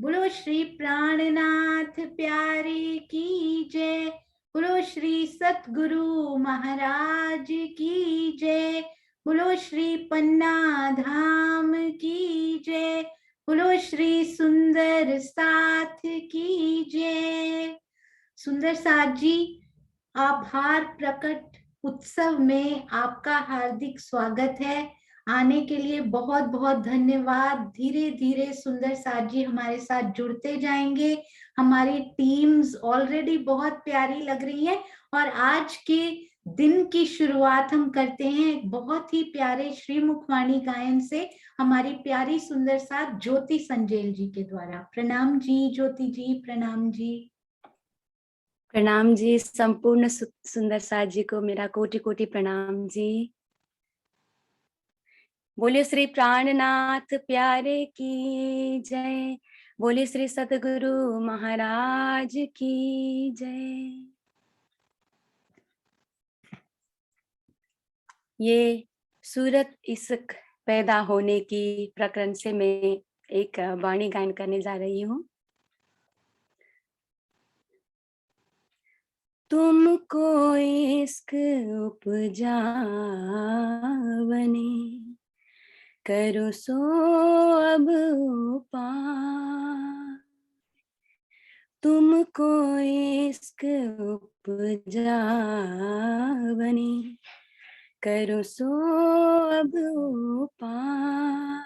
बोलो श्री प्राणनाथ प्यारे की जय। बोलो श्री सतगुरु महाराज की जय। बोलो श्री पन्ना धाम की जय। बोलो श्री सुंदर साथ की जय। सुंदर साथ जी, आभार प्रकट उत्सव में आपका हार्दिक स्वागत है। आने के लिए बहुत बहुत धन्यवाद। धीरे धीरे सुंदर साथ जी हमारे साथ जुड़ते जाएंगे। हमारी टीम्स ऑलरेडी बहुत प्यारी लग रही है और आज के दिन की शुरुआत हम करते हैं एक बहुत ही प्यारे श्रीमुखवाणी गायन से, हमारी प्यारी सुंदर साथ ज्योति संजेल जी के द्वारा। प्रणाम जी ज्योति जी, प्रणाम जी। प्रणाम जी। संपूर्ण सुंदर साथ जी को मेरा कोटि कोटि प्रणाम जी। बोलिए श्री प्राणनाथ प्यारे की जय। बोलिए श्री सतगुरु महाराज की जय। ये सूरत इश्क पैदा होने की प्रकरण से मैं एक वाणी गायन करने जा रही हूँ। तुमको इश्क उपजा बने, करो सो अब उपाय। तुमको इश्क उपजा बने, करो सो अब उपाय।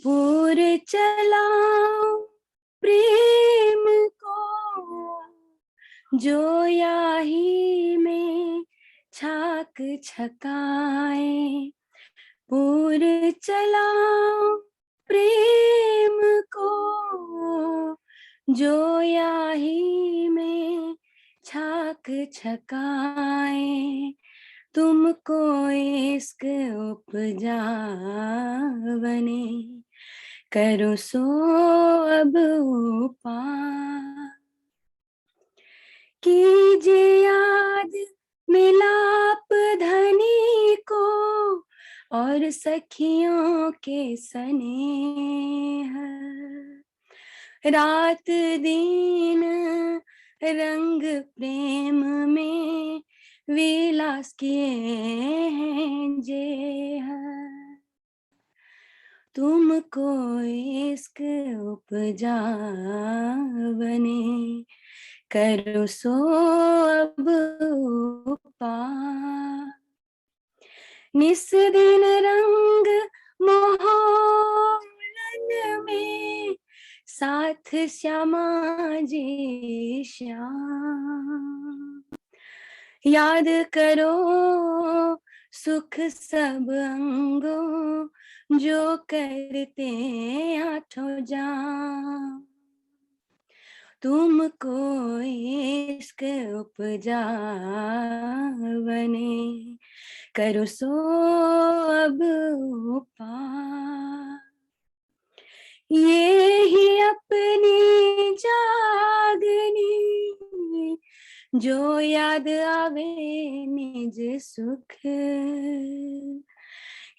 पूर चलाओ प्रेम को, जो याही में छाक छकाए। पूर चलाओ प्रेम को, जो याही में छाक छकाए। तुमको इश्क उपजा बने, करो सो अब उपाय। कीजिए याद मिलाप धनी को, और सखियों के स्नेह। रात दिन रंग प्रेम में विलास किए हैं जे। तुमको इश्क उपजा बने, करो सो अब उपाय। निस दिन रंग मोहलन में, साथ श्यामा जी श्याम। याद करो सुख सब अंगों, जो करते आठों जाम। तुमको इश्क उपजा बने, करो सो अब उपाय। ये ही अपनी जागनी, जो याद आवे निज सुख।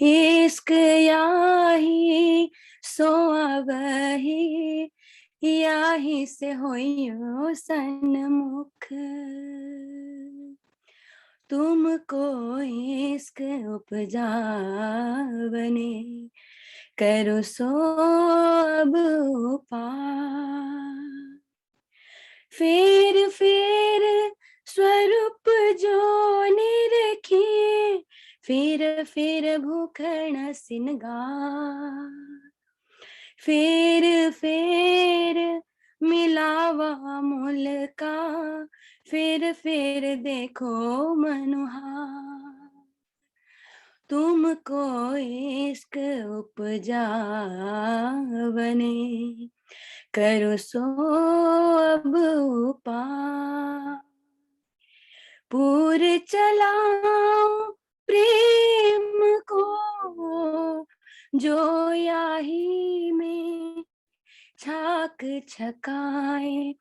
इश्क याही सो आवही, याही से होइयो सन्मुख। तुमको इश्क उपजा बने, करो सो अब उपाय। फेर फेर स्वरूप जो निरखिए, फेर फेर भूखण सिनगार। फेर फेर मिलावा मूल का, फेर फेर देखो मनुहार। तुमको इश्क उपजा बने, करो सो अब उपाय। पूर चलाओ प्रेम को, जो याही में छाक छकाए।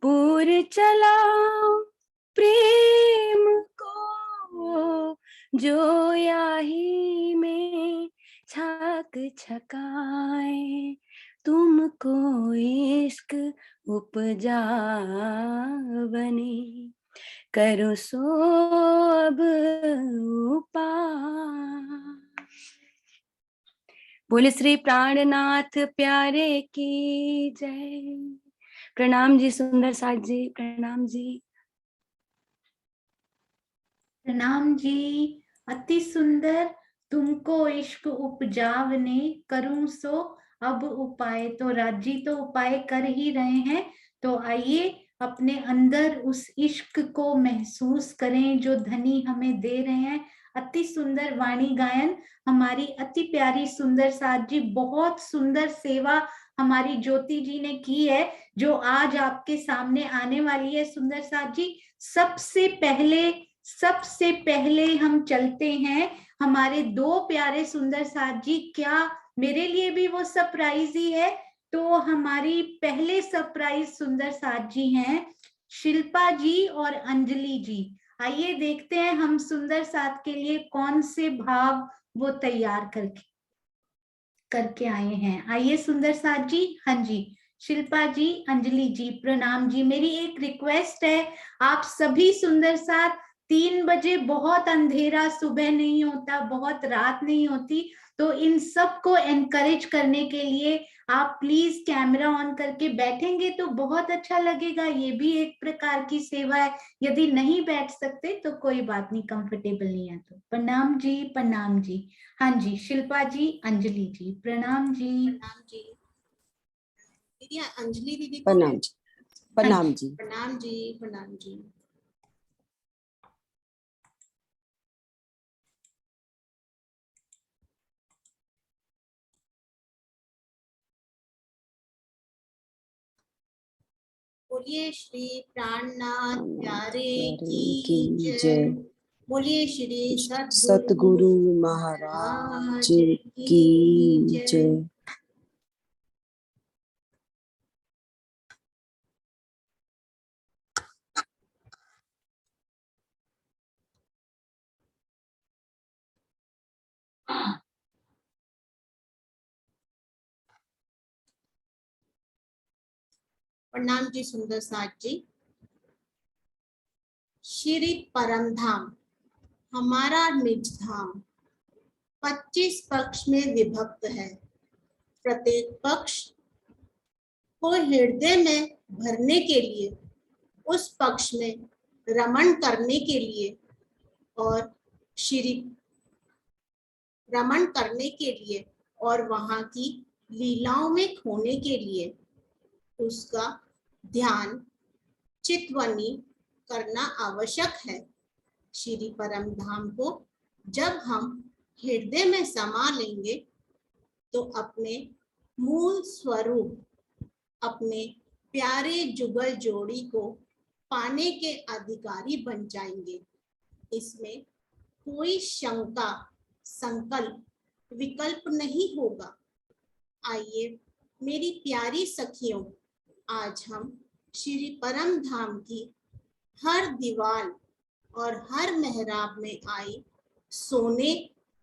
पूर चलाओ प्रेम को, जो याही में छाक छकाए। तुमको इश्क उपजा बने, करो सो अब उपाय। बोले श्री प्राणनाथ प्यारे की जय। प्रणाम जी सुंदर साथ जी, प्रणाम जी। प्रणाम जी। अति सुंदर, तुमको इश्क उपजावने, करूं सो अब उपाय। तो राजी तो उपाय कर ही रहे हैं, तो आइए अपने अंदर उस इश्क को महसूस करें जो धनी हमें दे रहे हैं। अति सुंदर वाणी गायन हमारी अति प्यारी सुंदर साथ जी, बहुत सुंदर सेवा हमारी ज्योति जी ने की है, जो आज आपके सामने आने वाली है। सुंदर साथ जी, सबसे पहले हम चलते हैं हमारे दो प्यारे सुंदर साथ जी। क्या मेरे लिए भी वो सरप्राइज ही है? तो हमारी पहले सरप्राइज सुंदर साथ जी हैं शिल्पा जी और अंजलि जी। आइए देखते हैं हम सुंदर साथ के लिए कौन से भाव वो तैयार करके आए हैं। आइए सुंदर साथ जी। हाँ जी, शिल्पा जी, अंजलि जी, प्रणाम जी। मेरी एक रिक्वेस्ट है, आप सभी सुंदर साथ 3 बजे, बहुत अंधेरा सुबह नहीं होता, बहुत रात नहीं होती, तो इन सब को एनकरेज करने के लिए आप प्लीज कैमरा ऑन करके बैठेंगे तो बहुत अच्छा लगेगा। ये भी एक प्रकार की सेवा है। यदि नहीं बैठ सकते तो कोई बात नहीं, कंफर्टेबल नहीं है तो। प्रणाम जी, प्रणाम जी। हाँ जी, शिल्पा जी, अंजलि जी, प्रणाम जी। प्रणाम जी। दीदी अंजलि दीदी को प्रणाम जी। प्रणाम जी। प्रणाम जी। प्रणाम जी। बोलिए श्री प्राणनाथ प्यारे की जय। बोलिए श्री सतगुरु महाराज की जय। प्रणाम जी सुंदर साथ जी। श्री परम धाम हमारा निज धाम 25 पक्ष में विभक्त है। प्रत्येक पक्ष को हृदय में भरने के लिए, उस पक्ष में रमण करने के लिए और श्री रमण करने के लिए और वहां की लीलाओं में खोने के लिए उसका ध्यान चितवनी करना आवश्यक है। श्री परम धाम को जब हम हृदय में समा लेंगे तो अपने मूल स्वरूप, अपने प्यारे जुगल जोड़ी को पाने के अधिकारी बन जाएंगे। इसमें कोई शंका, संकल्प, विकल्प नहीं होगा। आइए मेरी प्यारी सखियों, आज हम श्री परम धाम की हर दीवार और हर मेहराब में आई सोने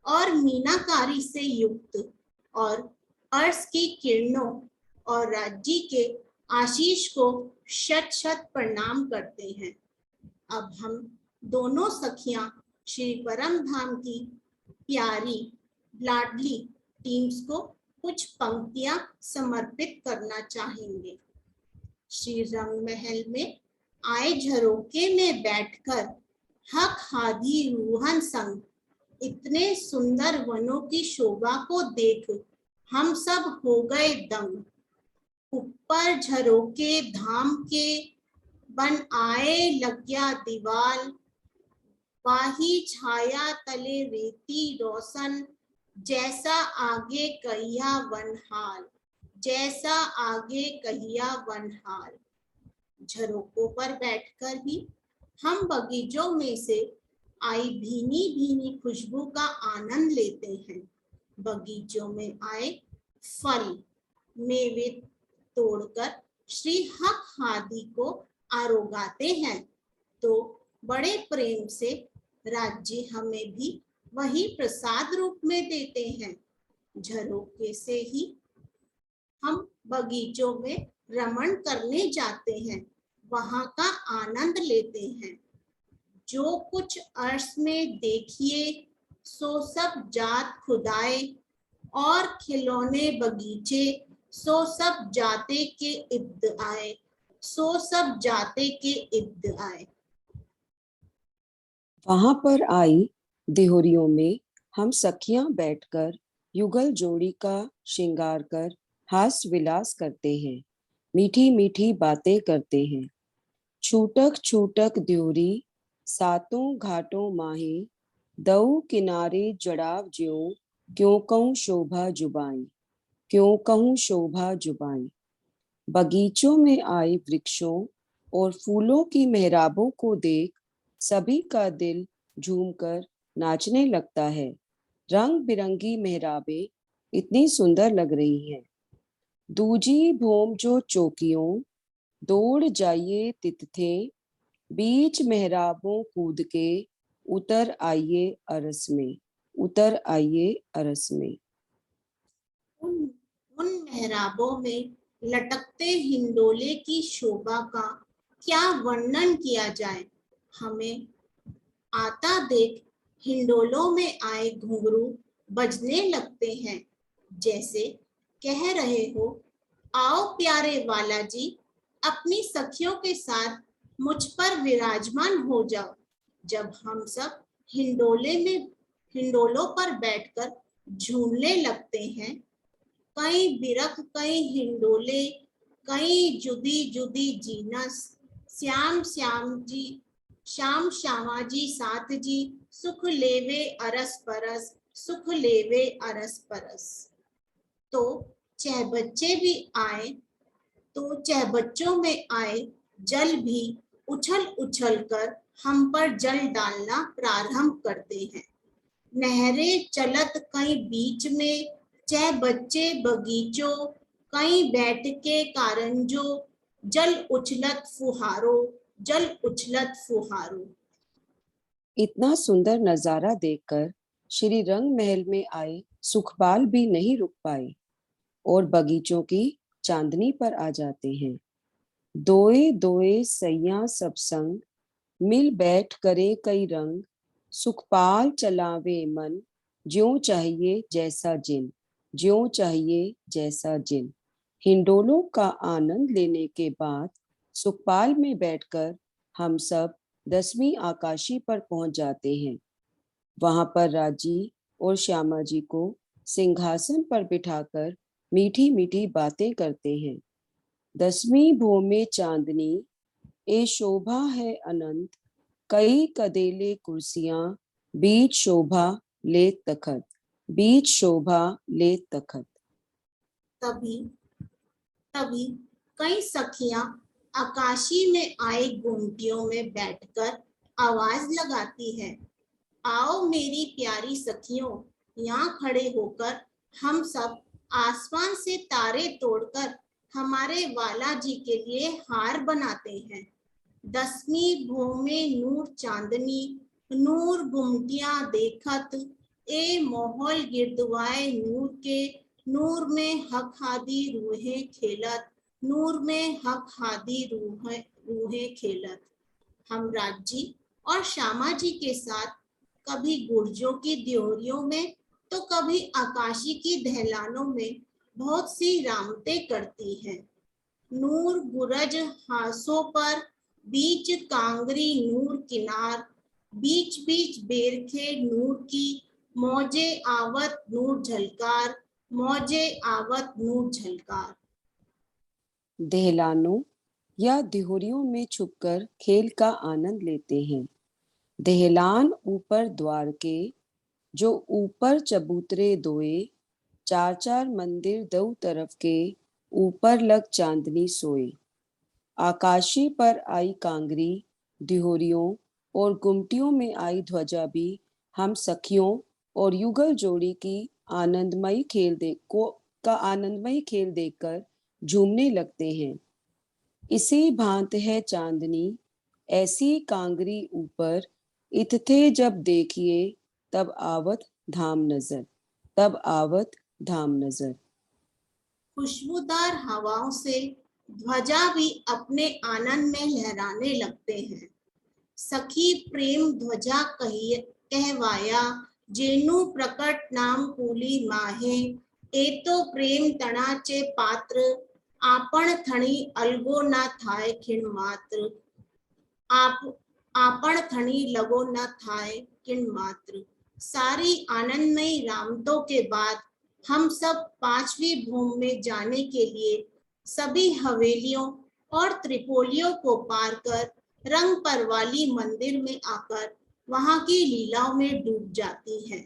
और मीनाकारी से युक्त और अर्श की किरणों और राज्य के आशीष को शत शत प्रणाम करते हैं। अब हम दोनों सखियां श्री परम धाम की प्यारी लाडली टीम्स को कुछ पंक्तियां समर्पित करना चाहेंगे। श्री रंग महल में आए झरोके में बैठकर हक हादी रूहन संग इतने सुंदर वनों की शोभा को देख हम सब हो गए दंग। ऊपर झरोके धाम के बन आए लग्या दीवाल, वाही छाया तले रेती रोशन, जैसा आगे कहिया वनहाल, जैसा आगे कहिया वनहाल। झरोकों पर बैठकर भी हम बगीचों में से आई भीनी भीनी खुशबू का आनंद लेते हैं। बगीचों में आए फल मेवे तोड़कर श्री हक हादी को आरोगाते हैं, तो बड़े प्रेम से राज्य हमें भी वही प्रसाद रूप में देते हैं। झरोके से ही हम बगीचों में भ्रमण करने जाते हैं, वहां का आनंद लेते हैं। जो कुछ अर्श में देखिए सो सब जात खुदाए, और खिलौने बगीचे सो सब जाते के इब्द आए, सो सब जाते के इब्द आए। वहां पर आई देहोरियों में हम सखियां बैठकर युगल जोड़ी का श्रृंगार कर हास विलास करते हैं, मीठी मीठी बातें करते हैं। छूटक छूटक द्योरी सातों घाटों माहे, दऊ किनारे जड़ाव ज्यों, क्यों कहूँ शोभा जुबाई, क्यों कहूँ शोभा जुबाई। बगीचों में आए वृक्षों और फूलों की मेहराबों को देख सभी का दिल झूमकर नाचने लगता है। रंग बिरंगी मेहराबें इतनी सुंदर लग रही हैं। दूजी भोम जो चौकियों, दौड़ जाइए तितथे, बीच मेहराबों कूद के, उतर आइए अरस में, उतर आइए अरस में। उन उन मेहराबों में लटकते हिंडोले की शोभा का क्या वर्णन किया जाए। हमें आता देख हिंडोलों में आए घुंघरू बजने लगते हैं, जैसे कह रहे हो, आओ प्यारे वाला जी, अपनी सखियों के साथ मुझ पर विराजमान हो जाओ। जब हम सब हिंडोलों पर बैठकर झूमने लगते हैं, कई बिरख कई हिंडोले, कई जुदी जुदी जीनस, श्याम श्यामा जी साथ जी, सुख लेवे अरस परस, सुख लेवे अरस परस। तो चाहे बच्चे भी आए, तो चाहे बच्चों में आए जल भी उछल उछल कर हम पर जल डालना प्रारंभ करते हैं। नहरें चलत कहीं बीच में, चाहे बच्चे बगीचों, कहीं बैठ के कारंजो, जल उछलत फुहारो, जल उछलत फुहारो। इतना सुंदर नजारा देखकर श्री रंग महल में आए सुखपाल भी नहीं रुक पाए और बगीचों की चांदनी पर आ जाते हैं। दोए दोए सैया सब संग, मिल बैठ करे कई रंग, सुखपाल चलावे मन, ज्यों चाहिए जैसा जिन, ज्यों चाहिए जैसा जिन। हिंडोलों का आनंद लेने के बाद सुखपाल में बैठकर हम सब 10वीं आकाशी पर पहुंच जाते हैं। वहां पर राजी और श्यामा जी को सिंहासन पर बिठाकर मीठी मीठी बातें करते हैं। 10वीं भो में चांदनी, ए शोभा है अनंत, कई कदेले कुर्सियां, बीच शोभा ले तखत, बीच शोभा ले तखत। तभी तभी कई सखियां आकाशी में आए गुमटियों में बैठकर आवाज लगाती है, आओ मेरी प्यारी सखियों, यहाँ खड़े होकर हम सब आसमान से तारे तोड़कर हमारे वाला जी के लिए हार बनाते हैं। 10वीं भो में नूर चांदनी, नूर गुमटियां देखत, ए मोहल गिरदवाए नूर के, नूर में हक हादी रूहें खेलत, नूर में हक हादी रूहें खेलत। हम राजी और श्यामा जी के साथ कभी गुर्जों की द्योरियों में, तो कभी आकाशी की दहलानों में बहुत सी रामतें करती हैं। नूर गुरज हासों पर, बीच कांगरी नूर किनार, बीच बीच बेरखे नूर की, मौजे आवत नूर झलकार, मौजे आवत नूर झलकार। दहलानों या दिहोरियों में छुपकर खेल का आनंद लेते हैं। दहलान ऊपर द्वार के, जो ऊपर चबूतरे दोए, चार चार मंदिर दो तरफ के, ऊपर लग चांदनी सोए। आकाशी पर आई कांगरी, दिहोरियों और गुमटियों में आई ध्वजा भी हम सखियों और युगल जोड़ी की आनंदमयी खेल देखकर झूमने लगते हैं। इसी भांत है चांदनी, ऐसी कांगरी ऊपर, इत्थे जब देखिए तब आवत धाम नजर, तब आवत धाम नजर। खुशबूदार हवाओं से ध्वजा भी अपने आनंद में लहराने लगते हैं। सखी प्रेम ध्वजा कहवाया, जेनु प्रकट नाम कूली माहे, ए तो प्रेम तणाचे पात्र, आपण थणी अलगो ना थाय खिण मात्र, आपण थणी लगो न थाय किण मात्र। सारी आनंदमयी रामतों के बाद हम सब पांचवी भूमि में जाने के लिए सभी हवेलियों और त्रिपोलियों को पार कर रंग परवाली मंदिर में आकर वहां की लीलाओं में डूब जाती हैं।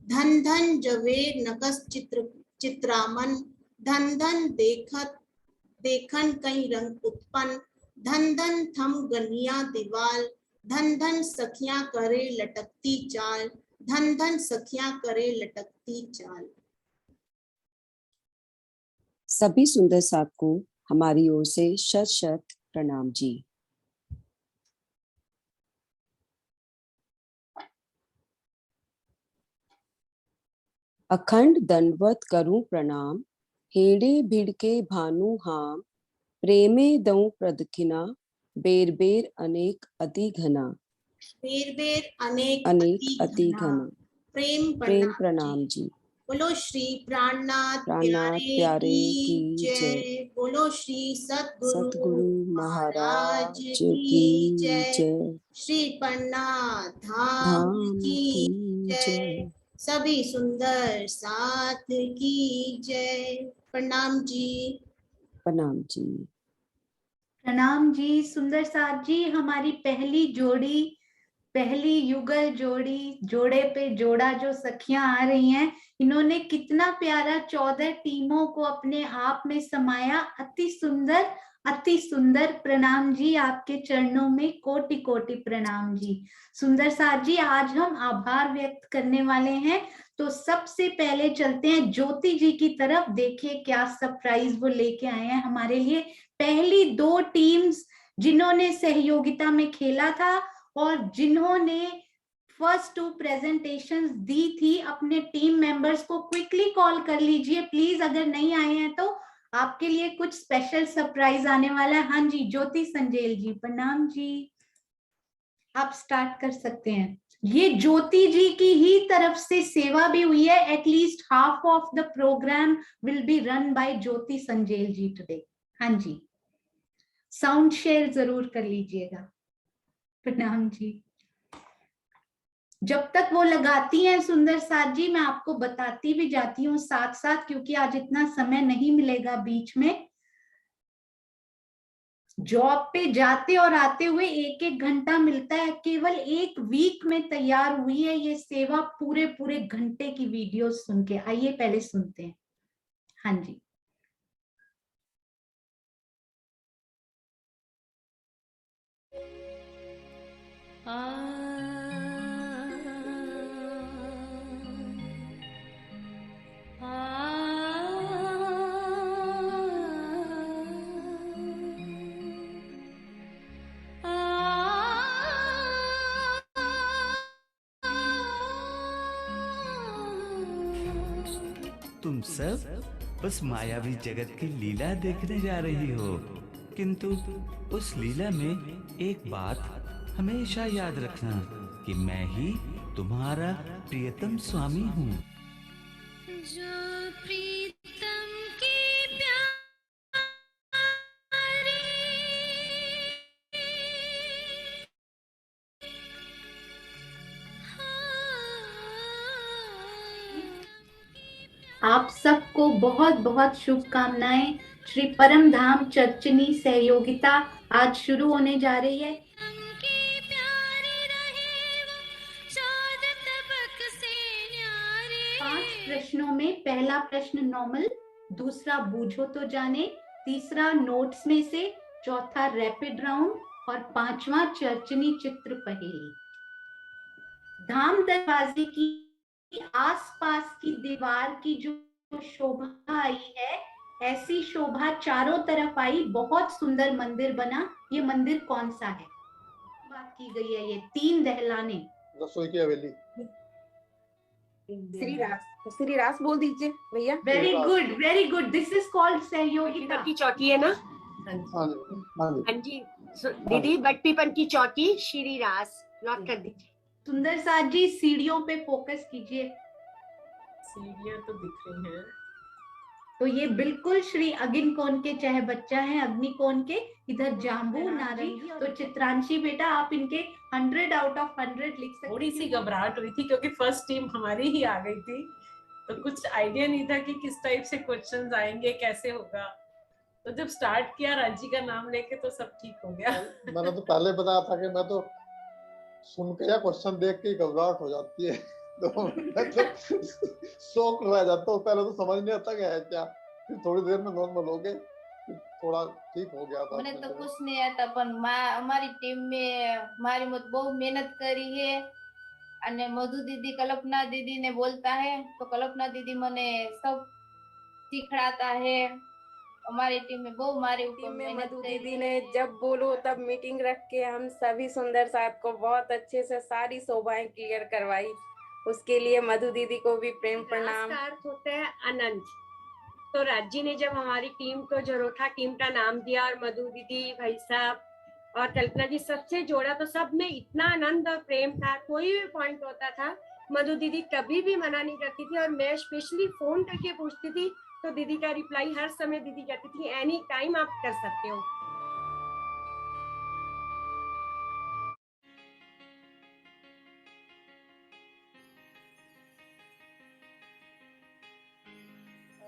धन धन जवे नकस चित्रामन, धन धन देखन कई रंग उत्पन्न, धन धन थम गनिया दीवाल, धन धन सखियां करे लटकती चाल, धन धन सखियां करे लटकती चाल। सभी सुंदर साथ को हमारी ओर से शत शत प्रणाम जी। अखंड दंडवत करूं प्रणाम, हेड़े भिड़ के भानु हाम, प्रेमे दऊं प्रदखिना, बेर बेर अनेक अति घना, बेर बेर अनेक अति घना। प्रेम प्रणाम जी। बोलो श्री प्राणनाथ प्यारे की जय। बोलो श्री सतगुरु महाराज की जय। श्री पन्नाथ धाम की जय। सभी सुंदर साथ की जय। प्रणाम जी। प्रणाम जी। प्रणाम जी। सुंदर साथ जी, हमारी पहली जोड़ी, पहली युगल जोड़ी, जोड़े पे जोड़ा जो सखियां आ रही हैं, इन्होंने कितना प्यारा 14 टीमों को अपने आप में समाया। अति सुंदर, अति सुंदर। प्रणाम जी, आपके चरणों में कोटि कोटि प्रणाम जी। सुंदर साथ जी, आज हम आभार व्यक्त करने वाले हैं, तो सबसे पहले चलते हैं ज्योति जी की तरफ। देखिए क्या सरप्राइज वो लेके आए हैं हमारे लिए। पहली 2 टीम्स जिन्होंने सहयोगिता में खेला था और जिन्होंने फर्स्ट 2 प्रेजेंटेशंस दी थी, अपने टीम मेंबर्स को क्विकली कॉल कर लीजिए प्लीज, अगर नहीं आए हैं तो आपके लिए कुछ स्पेशल सरप्राइज आने वाला है। हाँ जी, ज्योति संजेल जी, प्रणाम जी, आप स्टार्ट कर सकते हैं। ये ज्योति जी की ही तरफ से सेवा भी हुई है। At least half of the program will be run by Jyoti Sanjel ji today. हाँ जी, साउंड शेयर जरूर कर लीजिएगा। प्रणाम जी। जब तक वो लगाती हैं सुंदर साथ जी, मैं आपको बताती भी जाती हूँ साथ साथ, क्योंकि आज इतना समय नहीं मिलेगा बीच में। जॉब पे जाते और आते हुए 1-1 घंटा मिलता है, केवल 1 वीक में तैयार हुई है ये सेवा, पूरे पूरे घंटे की वीडियो सुन के। आइए पहले सुनते हैं। हाँ जी। तुम सब बस मायावी जगत की लीला देखने जा रही हो, किंतु उस लीला में एक बात हमेशा याद रखना कि मैं ही तुम्हारा प्रियतम स्वामी हूँ। जो प्रीतम की प्यारी आप सबको बहुत बहुत शुभकामनाएं। श्री परम धाम चर्चनी सहयोगिता आज शुरू होने जा रही है। की प्यारी रहे वो 14 तबक से न्यारे। 5 प्रश्नों में पहला प्रश्न नॉर्मल, दूसरा बूझो तो जाने, तीसरा नोट्स में से, चौथा रैपिड राउंड और 5वां चर्चनी चित्र पहेली। धाम दरवाजे की आसपास की दीवार की जो शोभा आई है, ऐसी शोभा चारों तरफ आई, बहुत सुंदर मंदिर बना। ये मंदिर कौन सा है? बात की गई है ये 3 दहलाने। रसोई की हवेली। श्री रास बोल दीजिए भैया। Very good, this is called सहयोगिता की चौकी है ना? हाँ जी। दीदी बट्टीपन की चौकी श्री रास नोट कर दीजिए। सुंदर साथ जी सीढ़ियों पे फोकस कीजिए। सीढ़ियाँ तो दिख रही हैं। तो ये बिल्कुल श्री अगिन कोण के चाहे बच्चा है अग्नि कोण के, इधर जाम्बू नारंगी। तो चित्रांशी बेटा आप इनके 100 आउट ऑफ 100 लिख सकते। थोड़ी सी घबराहट हुई थी क्योंकि फर्स्ट टीम हमारी ही आ गई थी, तो कुछ आइडिया नहीं था कि किस टाइप से क्वेश्चंस आएंगे, कैसे होगा। तो जब स्टार्ट किया रांची का नाम लेके तो सब ठीक हो गया। मैंने तो पहले बताया था कि मैं तो सुन के या क्वेश्चन देख के ही घबराहट हो जाती है, तो मैं तो शौक रह जाता हूँ। पहले तो समझ नहीं आता क्या है क्या, फिर थोड़ी देर में नॉर्मल हो गए, थोड़ा ठीक हो गया था। મને તો कुछ नहीं आता, પણ અમારી ટીમ में મારી મત બહુ મહેનત કરી है અને મધુ दीदी कल्पना दीदी ने बोलता है तो कल्पना दीदी मने सब सिखाता है। हमारी टीम में बहु हमारे ऊपर टीम में मेहनत मधु करी दीदी है। ने जब बोलो तब मीटिंग रख के हम सभी सुंदर साथ को बहुत अच्छे से सारी शोभाएं क्लियर करवाई। उसके लिए मधु दीदी को भी प्रेम प्रणाम। का अर्थ होता है आनंद। तो राजी ने जब हमारी टीम को जरोठा टीम का नाम दिया और मधु दीदी, भाई साहब और कल्पना जी सबसे जोड़ा, तो सब में इतना आनंद और प्रेम था। कोई भी पॉइंट होता था मधु दीदी कभी भी मना नहीं करती थी, और मैं स्पेशली फोन करके पूछती थी तो दीदी का रिप्लाई हर समय दीदी कहती थी एनी टाइम आप कर सकते हो।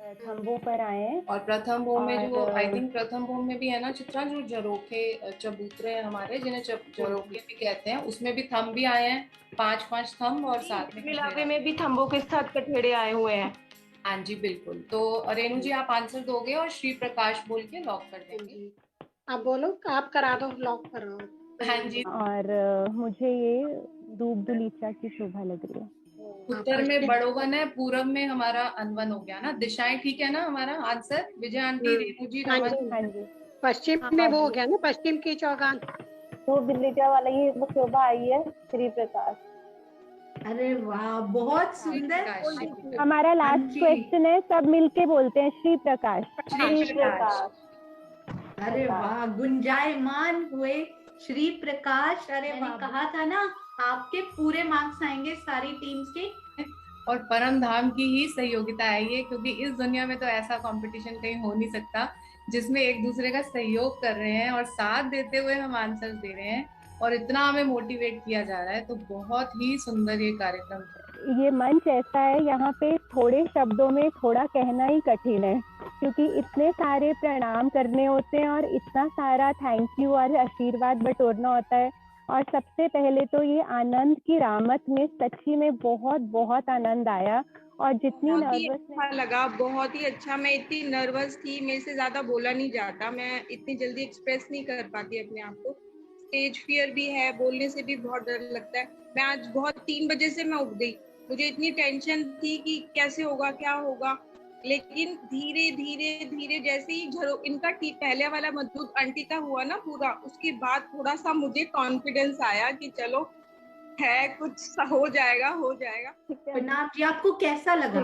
प्रथम भू पर आए हैं। और प्रथम भू में जो और, आई थिंक प्रथम भू में भी है ना चित्रा, जो जरोखे चबूतरे हैं हमारे, जिन्हें जरोखे भी कहते हैं, उसमें भी थंब भी आए हैं, 5-5 थंब, और साथ में इलाके में भी थंबों के साथ कठेड़े आए हुए हैं। हाँ जी बिल्कुल। तो रेणु जी आप आंसर दोगे और श्री प्रकाश बोल के लॉक कर देंगे। आप बोलो, आप करा दो, लॉक करो। हाँ जी। और मुझे ये दूब दुलीचा की शोभा लग रही है। उत्तर में बड़ोवन है, पूरब में हमारा अनवन हो गया ना। दिशाएं ठीक है ना हमारा आंसर? विजय आंटी, रेणु जी, हाँ जी। पश्चिम में वो हो गया ना, पश्चिम की चौगान। तो बिल्लीचा वाला ये शोभा आई है श्री प्रकाश। अरे वाह, बहुत सुंदर। हमारा लास्ट क्वेश्चन है, सब मिलके बोलते हैं श्री प्रकाश। श्री प्रकाश। अरे वाह, गुंजायमान हुए श्री प्रकाश। अरे वाह, कहा था ना आपके पूरे मार्क्स आएंगे सारी टीम्स के। और परम धाम की ही सहयोगिता है ये, क्योंकि इस दुनिया में तो ऐसा कंपटीशन कहीं हो नहीं सकता जिसमें एक दूसरे का सहयोग कर रहे हैं और साथ देते हुए हम आंसर दे रहे हैं, और इतना हमें मोटिवेट किया जा रहा है। तो बहुत ही सुंदर ये कार्यक्रम है। ये मंच ऐसा है, यहाँ पे थोड़े शब्दों में थोड़ा कहना ही कठिन है, क्योंकि इतने सारे प्रणाम करने होते हैं और इतना सारा थैंक यू और आशीर्वाद बटोरना होता है। और सबसे पहले तो ये आनंद की रामत में सच्ची में बहुत बहुत आनंद आया। और जितनी नर्वस लगा, बहुत ही अच्छा। मैं इतनी नर्वस थी, मेरे से ज्यादा बोला नहीं जाता, मैं इतनी जल्दी एक्सप्रेस नहीं कर पाती अपने आप को। स्टेज फियर भी है, बोलने से भी बहुत डर लगता है। मैं आज बहुत 3 बजे से मैं उठ गई, मुझे इतनी टेंशन थी कि कैसे होगा, क्या होगा। लेकिन धीरे धीरे धीरे जैसे ही इनका पहले वाला मजबूत आंटी का हुआ ना पूरा, उसके बाद थोड़ा सा मुझे कॉन्फिडेंस आया कि चलो है, कुछ हो जाएगा, हो जाएगा। पन्नाब जी, आपको कैसा लगा?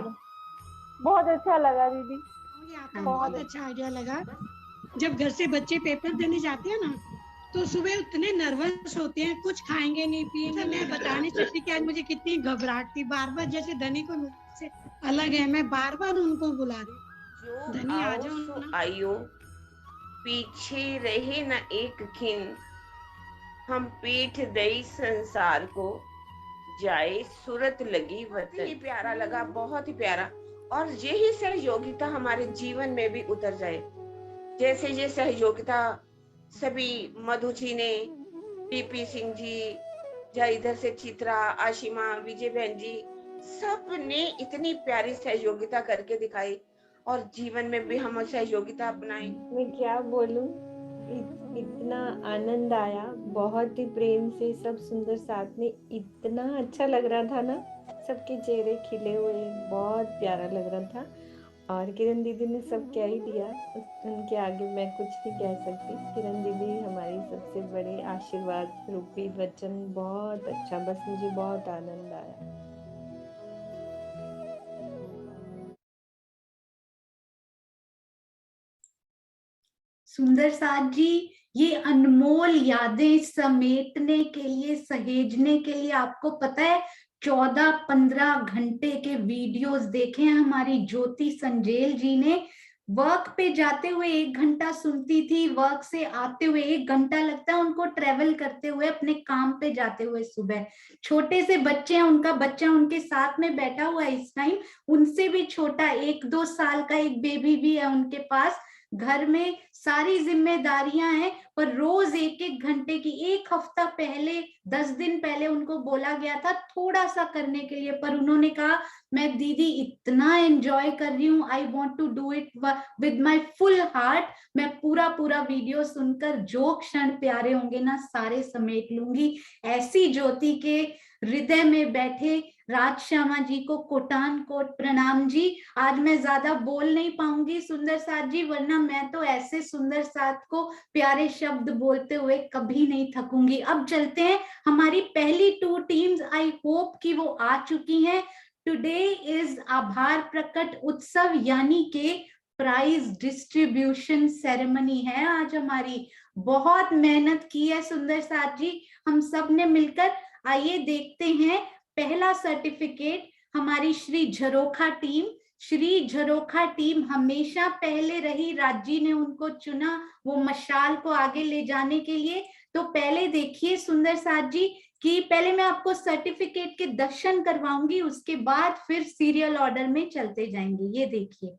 बहुत अच्छा लगा दीदी, मुझे आपका बहुत अच्छा आइडिया लगा। जब घर से बच्चे पेपर देने जाते हैं ना, तो सुबह उतने नर्वस होते हैं, कुछ खाएंगे नहीं पिएंगे। मैं बता नहीं सकती कि आज मुझे कितनी घबराहट थी। बार बार जैसे धनी को मुझसे अलग है, मैं बार बार उनको बुला रही। धनी आ जाओ ना। आइयो पीछे रहे न एक खिन, हम पीठ दई संसार को, जाए सूरत लगी वतन। ये प्यारा लगा, बहुत ही प्यारा। और यही सहयोगिता हमारे जीवन में भी उतर जाए, जैसे ये सहयोगिता सभी मधु जी ने, टीपी सिंह जी, या इधर से चित्रा, आशिमा, विजय बहन जी, सब ने इतनी प्यारी सहयोगिता करके दिखाई, और जीवन में भी हम सहयोगिता अपनाएं। मैं क्या बोलूं, इतना आनंद आया, बहुत ही प्रेम से सब सुंदर साथ में, इतना अच्छा लग रहा था ना, सबके चेहरे खिले हुए, बहुत प्यारा लग रहा था। और किरण दीदी ने सब कह ही दिया, उनके आगे मैं कुछ नहीं कह सकती। किरण दीदी हमारी सबसे बड़े आशीर्वाद रूपी वचन, बहुत अच्छा, बस मुझे बहुत आनंद आया। सुंदर साथ जी, ये अनमोल यादें समेटने के लिए, सहेजने के लिए, आपको पता है 14-15 घंटे के वीडियोस देखे हैं हमारी ज्योति संजेल जी ने। वर्क पे जाते हुए 1 घंटा सुनती थी, वर्क से आते हुए 1 घंटा लगता है उनको ट्रेवल करते हुए, अपने काम पे जाते हुए सुबह। छोटे से बच्चे हैं, उनका बच्चा उनके साथ में बैठा हुआ है इस टाइम, उनसे भी छोटा 1-2 साल का एक बेबी भी है उनके पास। घर में सारी जिम्मेदारियां हैं, पर रोज 1-1 घंटे की, 1 हफ्ता पहले 10 दिन पहले उनको बोला गया था थोड़ा सा करने के लिए, पर उन्होंने कहा मैं दीदी इतना एंजॉय कर रही हूँ, I want to do it with my full heart. मैं पूरा वीडियो सुनकर जो क्षण प्यारे होंगे ना सारे समेट लूंगी। ऐसी ज्योति के हृदय में बैठे राज श्यामा जी को कोटान कोट प्रणाम जी। आज मैं ज्यादा बोल नहीं पाऊंगी सुंदर साथ जी, वरना मैं तो ऐसे सुंदर साथ को प्यारे शब्द बोलते हुए कभी नहीं थकूंगी। अब चलते हैं, हमारी पहली 2 टीम्स आई होप कि वो आ चुकी हैं। टुडे इज आभार प्रकट उत्सव यानी के प्राइज डिस्ट्रीब्यूशन सेरेमनी है आज हमारी। बहुत मेहनत की है सुंदर साथ जी हम सब ने मिलकर। आइए देखते हैं पहला सर्टिफिकेट हमारी श्री झरोखा टीम। श्री झरोखा टीम हमेशा पहले रही, राज्य ने उनको चुना वो मशाल को आगे ले जाने के लिए। तो पहले देखिए सुंदर साथ जी कि पहले मैं आपको सर्टिफिकेट के दर्शन करवाऊंगी, उसके बाद फिर सीरियल ऑर्डर में चलते जाएंगे। ये देखिए,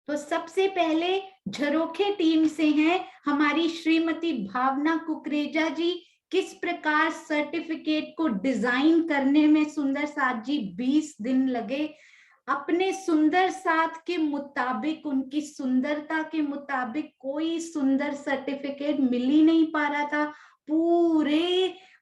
तो सबसे पहले झरोखे टीम से हैं हमारी श्रीमती भावना कुकरेजा जी। किस प्रकार सर्टिफिकेट को डिजाइन करने में सुंदर साथ जी 20 दिन लगे। अपने सुंदर साथ के मुताबिक, उनकी सुंदरता के मुताबिक कोई सुंदर सर्टिफिकेट मिल ही नहीं पा रहा था।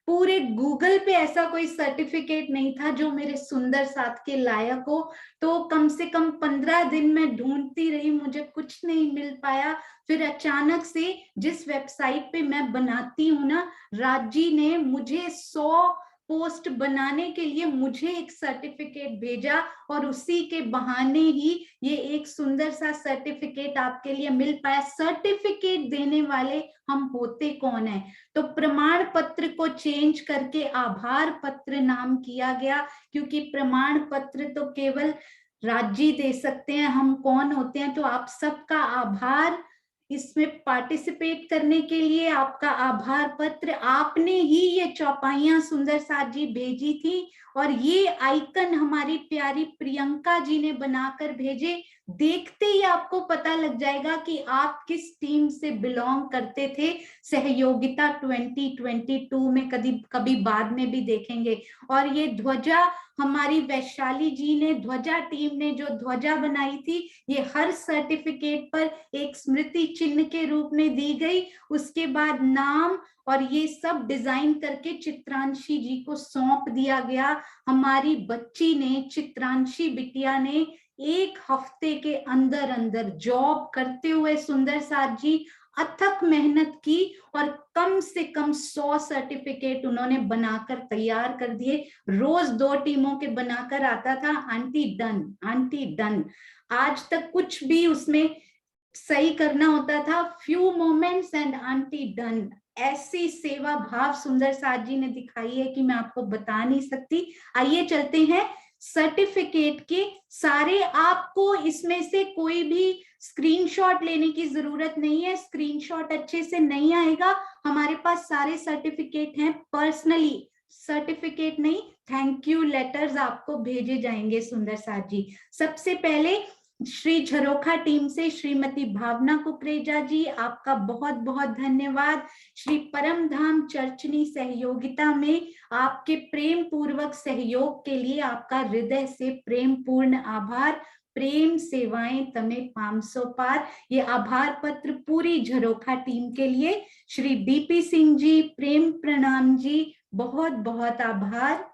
पूरे गूगल पे ऐसा कोई सर्टिफिकेट नहीं था जो मेरे सुंदर साथ के लायक हो। तो कम से कम 15 दिन में ढूंढती रही, मुझे कुछ नहीं मिल पाया। फिर अचानक से जिस वेबसाइट पे मैं बनाती हूँ ना, राजी ने मुझे 100 पोस्ट बनाने के लिए मुझे एक सर्टिफिकेट भेजा, और उसी के बहाने ही ये एक सुंदर सा सर्टिफिकेट आपके लिए मिल पाया। सर्टिफिकेट देने वाले हम होते कौन है, तो प्रमाण पत्र को चेंज करके आभार पत्र नाम किया गया, क्योंकि प्रमाण पत्र तो केवल राज्य दे सकते हैं, हम कौन होते हैं। तो आप सबका आभार इसमें पार्टिसिपेट करने के लिए, आपका आभार पत्र। आपने ही ये चौपाइयां सुंदर साथ जी भेजी थी, और ये आइकन हमारी प्यारी प्रियंका जी ने बनाकर भेजे। देखते ही आपको पता लग जाएगा कि आप किस टीम से बिलोंग करते थे। सहयोगिता 2022 में कभी बाद में भी देखेंगे। और ये ध्वजा हमारी वैशाली जी ने, ध्वजा टीम ने जो ध्वजा बनाई थी, ये हर सर्टिफिकेट पर एक स्मृति चिन्ह के रूप में दी गई। उसके बाद नाम और ये सब डिजाइन करके चित्रांशी जी को सौंप दिया गया। हमारी बच्ची ने, चित्रांशी बिटिया ने 1 हफ्ते के अंदर जॉब करते हुए सुंदर साथ जी अथक मेहनत की, और कम से कम 100 सर्टिफिकेट उन्होंने बनाकर तैयार कर दिए। रोज 2 टीमों के बनाकर आता था, आंटी डन। आज तक कुछ भी उसमें सही करना होता था, few moments and aunty done. ऐसी सेवा भाव सुंदर साथ जी ने दिखाई है कि मैं आपको बता नहीं सकती। आइए चलते हैं सर्टिफिकेट के सारे। आपको इसमें से कोई भी स्क्रीनशॉट लेने की जरूरत नहीं है, स्क्रीनशॉट अच्छे से नहीं आएगा। हमारे पास सारे सर्टिफिकेट हैं, पर्सनली सर्टिफिकेट नहीं, थैंक यू लेटर्स आपको भेजे जाएंगे सुंदर साथ जी। सबसे पहले श्री झरोखा टीम से श्रीमती भावना कुकरेजा जी, आपका बहुत बहुत धन्यवाद। श्री परम धाम चर्चनी सहयोगिता में आपके प्रेम पूर्वक सहयोग के लिए आपका हृदय से प्रेम पूर्ण आभार। प्रेम सेवाएं तमें 500 पार, ये आभार पत्र पूरी झरोखा टीम के लिए। श्री बीपी सिंह जी, प्रेम प्रणाम जी, बहुत बहुत आभार।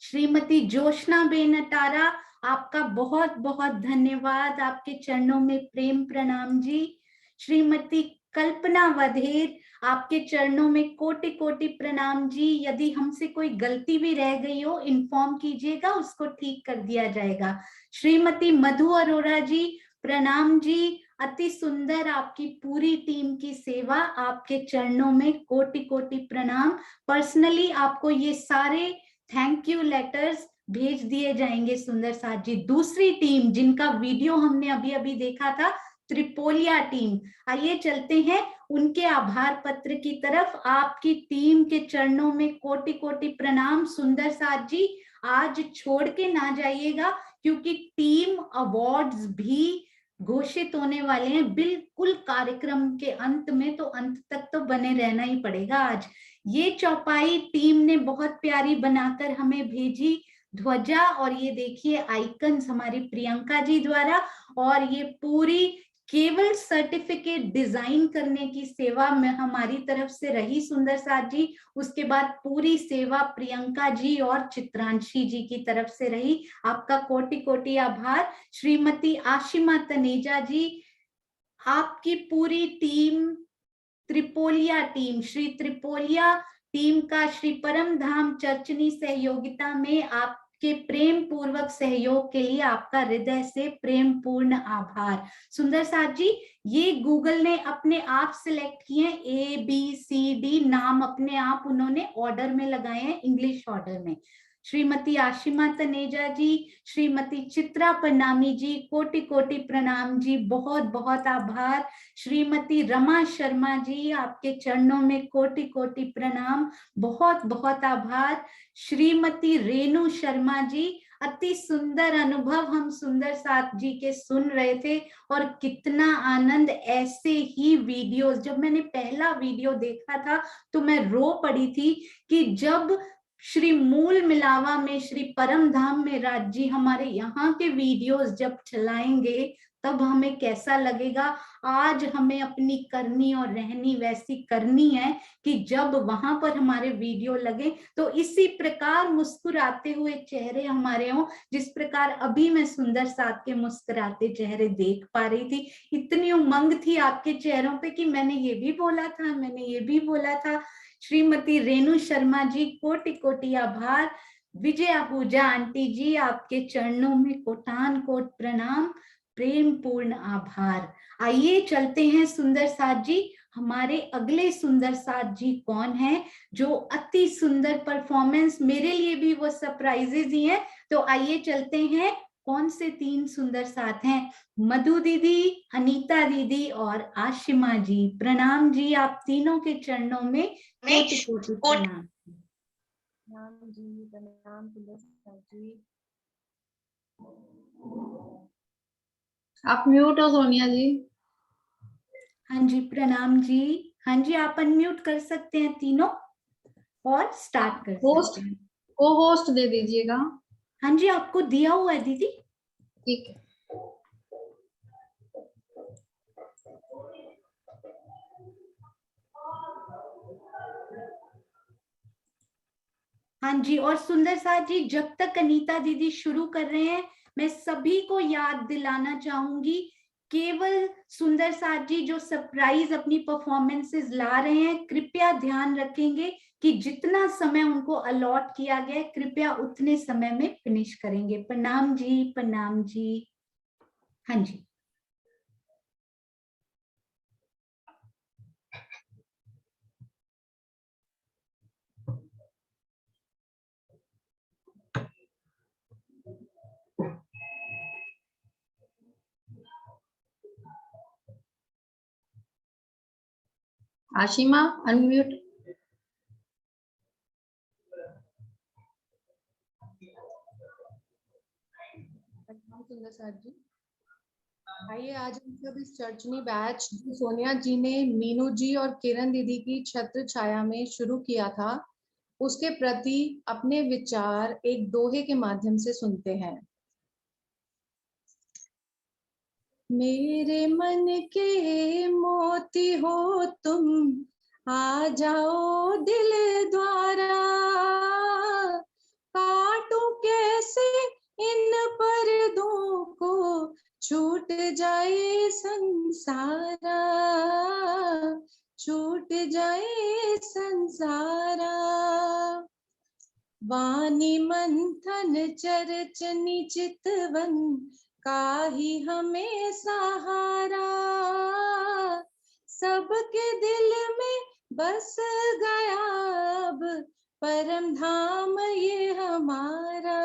श्रीमती जोशना बेन अटारा, आपका बहुत बहुत धन्यवाद, आपके चरणों में प्रेम प्रणाम जी। श्रीमती कल्पना वधेर, आपके चरणों में कोटि कोटि प्रणाम जी। यदि हमसे कोई गलती भी रह गई हो इन्फॉर्म कीजिएगा, उसको ठीक कर दिया जाएगा। श्रीमती मधु अरोरा जी, प्रणाम जी, अति सुंदर आपकी पूरी टीम की सेवा, आपके चरणों में कोटि कोटि प्रणाम। पर्सनली आपको ये सारे थैंक यू लेटर्स भेज दिए जाएंगे सुंदर साथ जी। दूसरी टीम जिनका वीडियो हमने अभी अभी देखा था, त्रिपोलिया टीम, आइए चलते हैं उनके आभार पत्र की तरफ। आपकी टीम के चरणों में कोटि कोटि प्रणाम। सुंदर साथ जी, आज छोड़ के ना जाइएगा, क्योंकि टीम अवार्ड्स भी घोषित होने वाले हैं बिल्कुल कार्यक्रम के अंत में, तो अंत तक तो बने रहना ही पड़ेगा। आज ये चौपाई टीम ने बहुत प्यारी बनाकर हमें भेजी, ध्वजा, और ये देखिए आइकन्स हमारी प्रियंका जी द्वारा, और ये पूरी केवल सर्टिफिकेट डिजाइन करने की सेवा में हमारी तरफ से रही सुंदर साथ जी। उसके बाद पूरी सेवा प्रियंका जी और चित्रांशी जी की तरफ से रही। आपका कोटि कोटि आभार। श्रीमती आशिमा तनेजा जी, आपकी पूरी team, Tripolia team, Shri Tripolia team का श्री परम धाम चर्चनी सहयोगिता में आपके प्रेम पूर्वक सहयोग के लिए आपका हृदय से प्रेम पूर्ण आभार। सुंदर साथ जी, ये गूगल ने अपने आप सिलेक्ट किए हैं, ABCD नाम अपने आप उन्होंने ऑर्डर में लगाए हैं, इंग्लिश ऑर्डर में। श्रीमती आशिमा तनेजा जी, श्रीमती चित्रा प्रणामी जी, कोटि कोटि प्रणाम जी, बहुत बहुत आभार। श्रीमती रमा शर्मा जी, आपके चरणों में कोटि कोटि प्रणाम, बहुत बहुत आभार। श्रीमती रेणु शर्मा जी, अति सुंदर अनुभव हम सुंदर साथ जी के सुन रहे थे, और कितना आनंद। ऐसे ही वीडियोस, जब मैंने पहला वीडियो देखा था तो मैं रो पड़ी थी कि जब श्री मूल मिलावा में, श्री परम धाम में राज जी हमारे यहाँ के वीडियोस जब चलाएंगे तब हमें कैसा लगेगा। आज हमें अपनी करनी और रहनी वैसी करनी है कि जब वहां पर हमारे वीडियो लगे तो इसी प्रकार मुस्कुराते हुए चेहरे हमारे हों, जिस प्रकार अभी मैं सुंदर साथ के मुस्कुराते चेहरे देख पा रही थी। इतनी उमंग थी आपके चेहरों पे कि मैंने ये भी बोला था, मैंने ये भी बोला था। श्रीमती रेणु शर्मा जी, कोटि कोटि आभार। विजय आहूजा आंटी जी, आपके चरणों में कोटान कोट प्रणाम, प्रेम पूर्ण आभार। आइए चलते हैं सुंदर साथ जी, हमारे अगले सुंदर साथ जी कौन है जो अति सुंदर परफॉर्मेंस, मेरे लिए भी वो सरप्राइजेज ही हैं। तो आइए चलते हैं, कौन से 3 सुंदर साथ हैं? मधु दीदी, अनीता दीदी और आशिमा जी। प्रणाम जी, आप तीनों के चरणों में कोटि कोटि प्रणाम। प्रणाम जी, प्रणाम सुंदर साथ जी। आप म्यूट हो सोनिया जी। हाँ जी, प्रणाम जी। हाँ जी, आप अनम्यूट कर सकते हैं तीनों और स्टार्ट कर सकते हैं। को होस्ट दे दीजिएगा। हाँ जी, आपको दिया हुआ है दीदी। ठीक है। हाँ जी, और सुंदर साथ जी, जब तक अनीता दीदी शुरू कर रहे हैं, मैं सभी को याद दिलाना चाहूंगी, केवल सुंदर साथ जी जो सरप्राइज अपनी परफॉर्मेंसेस ला रहे हैं, कृपया ध्यान रखेंगे कि जितना समय उनको अलॉट किया गया है, कृपया उतने समय में फिनिश करेंगे। प्रणाम जी, प्रणाम जी। हाँ जी। आशिमा अनम्यूट। सुंदर साथ जी, आइए आज हम सब इस चर्चनी बैच जो सोनिया जी ने मीनू जी और किरण दीदी की छत्र छाया में शुरू किया था, उसके प्रति अपने विचार एक दोहे के माध्यम से सुनते हैं। मेरे मन के मोती हो तुम, आ जाओ दिल द्वारा, काटूं कैसे इन पर्दों को, छूट जाए संसारा, छूट जाए संसारा। वाणी मंथन चरचनी चितवन, काहि हमें सहारा, सबके दिल में बस गया अब परम धाम ये हमारा,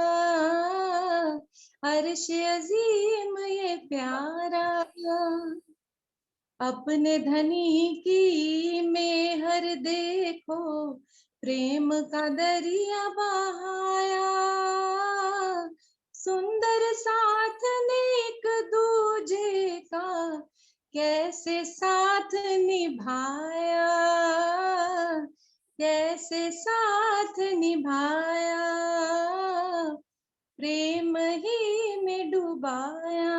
अर्श अजीम ये प्यारा। अपने धनी की मेहर देखो, प्रेम का दरिया बहाया, सुंदर साथ नेक दूजे का कैसे साथ निभाया, कैसे साथ निभाया, प्रेम ही में डुबाया,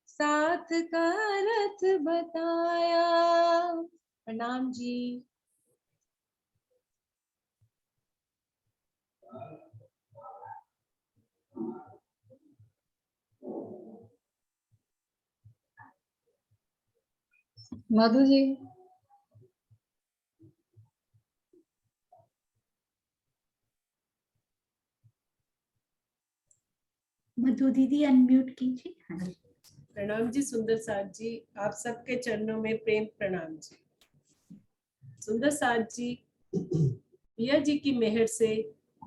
साथ का रथ बताया। प्रणाम जी। मधु जी। मधु दीदी अनम्यूट कीजिए। हाँ। प्रणाम जी सुंदर साथ जी, आप सबके चरणों में प्रेम प्रणाम जी। सुंदर साथ जी, पिया जी की मेहर से,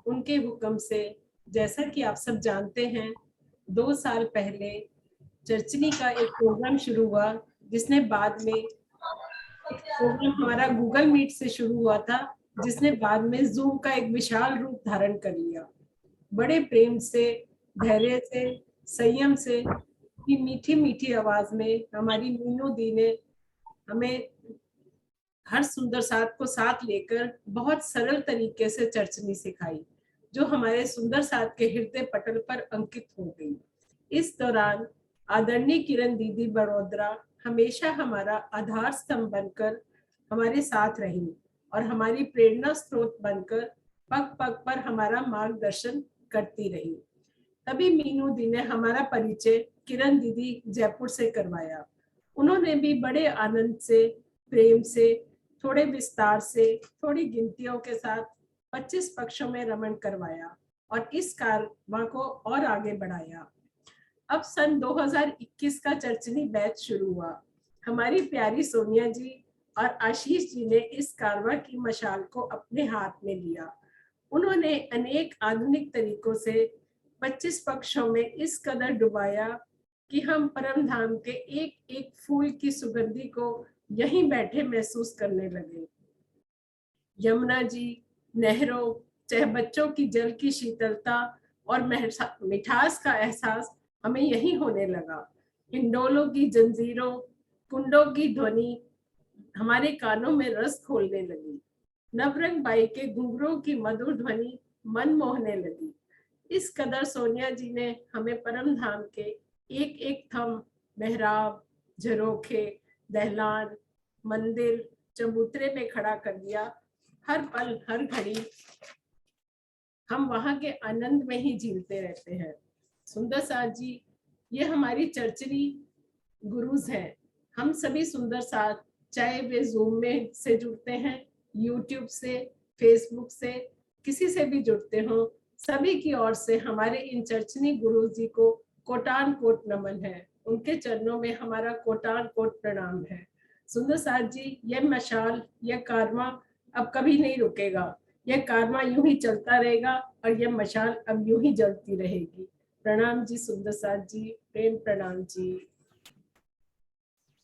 उनके हुक्म से, जैसा कि आप सब जानते हैं 2 साल पहले चर्चनी का एक प्रोग्राम शुरू हुआ, जिसने बाद में एक प्रोग्राम हमारा गूगल मीट से शुरू हुआ था, जिसने बाद में जूम का एक विशाल रूप धारण कर लिया। बड़े प्रेम से, धैर्य से, संयम से, की मीठी मीठी आवाज में हमारी मीनू दी ने हमें हर सुंदर साथ को साथ लेकर बहुत सरल तरीके से चर्चनी सिखाई, जो हमारे सुंदर साथ के हृदय पटल पर अंकित हो गई। इस दौरान आदरणीय किरण दीदी बड़ोदरा हमेशा हमारा आधार स्तंभ बनकर हमारे साथ रही और हमारी प्रेरणा स्रोत बनकर पग पग पर हमारा मार्गदर्शन करती रही। तभी मीनू दी ने हमारा परिचय किरण दीदी जयपुर से करवाया। उन्होंने भी बड़े आनंद से, प्रेम से, थोड़े विस्तार से, थोड़ी गिनतियों के साथ 25 पक्षों में रमण करवाया और इस कार्यक्रम को और आगे बढ़ाया। अब सन 2021 का चर्चनी बैच शुरू हुआ। हमारी प्यारी सोनिया जी और आशीष जी ने इस कारवां की मशाल को अपने हाथ में लिया। उन्होंने अनेक आधुनिक तरीकों से 25 पक्षों में इस कदर डुबाया कि हम परम धाम के एक एक फूल की सुगंधी को यहीं बैठे महसूस करने लगे। यमुना जी, नहरों, चाहे बच्चों की जल की शीतलता और मिठास का एहसास हमें यही होने लगा। हिंडोलों की जंजीरों, कुंडों की ध्वनि हमारे कानों में रस खोलने लगी। नवरंग बाई के घुंघरों की मधुर ध्वनि मन मोहने लगी। इस कदर सोनिया जी ने हमें परम धाम के एक एक थंब, मेहराब, झरोखे, दहलान, मंदिर, चबूतरे में खड़ा कर दिया। हर पल, हर घड़ी हम वहां के आनंद में ही झीलते रहते हैं। सुंदर साथ जी, ये हमारी चर्चनी गुरुज हैं। हम सभी सुंदर साथ, चाहे वे जूम में से जुड़ते हैं, यूट्यूब से, फेसबुक से, किसी से भी जुड़ते हो, सभी की ओर से हमारे इन चर्चनी गुरु जी को कोटान कोट नमन है। उनके चरणों में हमारा कोटान कोट प्रणाम है। सुंदर साथ जी, यह मशाल, यह कारवां अब कभी नहीं रुकेगा। यह कारवां यूं ही चलता रहेगा और यह मशाल अब यूं ही जलती रहेगी। प्रणाम जी सुंदर साथ जी, प्रेम प्रणाम जी।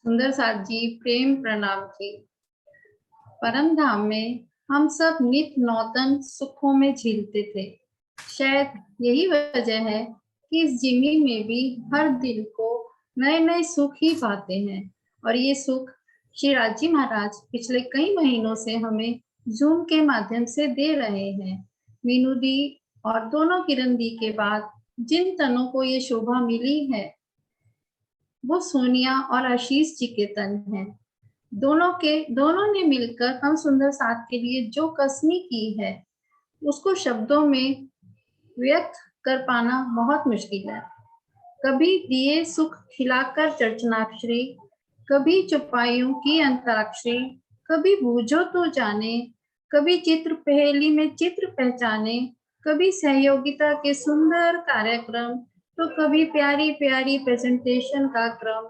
सुंदर साथ जी, प्रेम प्रणाम जी। परम धाम में हम सब नित नौतन सुखों में झीलते थे। शायद यही वजह है कि इस जिंदगी में भी हर दिल को नए नए सुख ही पाते हैं और ये सुख श्री राजी महाराज पिछले कई महीनों से हमें जूम के माध्यम से दे रहे हैं। मीनू दी और दोनों किरण दी के बाद जिन तनों को ये शोभा मिली है वो सोनिया और आशीष जी के तन हैं। दोनों ने मिलकर हम सुंदर साथ के लिए जो कसनी की है उसको शब्दों में व्यक्त कर पाना बहुत मुश्किल है। कभी दिए सुख खिलाकर चर्चनाक्षरी, कभी चुपाइयों की अंतराक्षरी, कभी बूझो तो जाने, कभी चित्र पहेली में चित्र पहचाने, कभी सहयोगिता के सुंदर कार्यक्रम, तो कभी प्यारी प्यारी प्रेजेंटेशन का क्रम,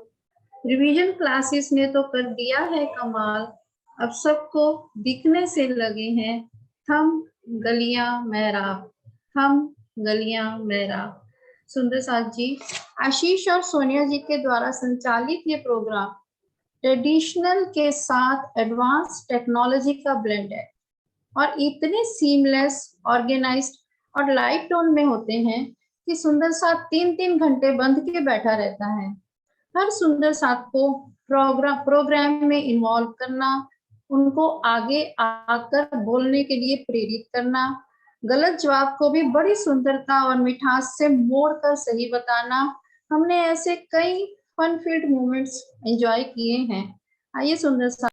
रिवीजन क्लासेस ने तो कर दिया है कमाल। अब सबको दिखने से लगे हैं थम गलियां मेहराब, थम गलियां मेहराब। सुंदर साथ जी, आशीष और सोनिया जी के द्वारा संचालित ये प्रोग्राम ट्रेडिशनल के साथ एडवांस टेक्नोलॉजी का ब्लेंड है और इतने सीमलेस, ऑर्गेनाइज्ड और लाइट टोन में होते हैं कि सुंदर साथ 3-3 घंटे बंद के बैठा रहता है। हर सुंदर साथ को प्रोग्राम में इन्वॉल्व करना, उनको आगे आकर बोलने के लिए प्रेरित करना, गलत जवाब को भी बड़ी सुंदरता और मिठास से मोड़कर सही बताना, हमने ऐसे कई फन फील्ड मोमेंट्स एंजॉय किए हैं। आइए सुंदर साथ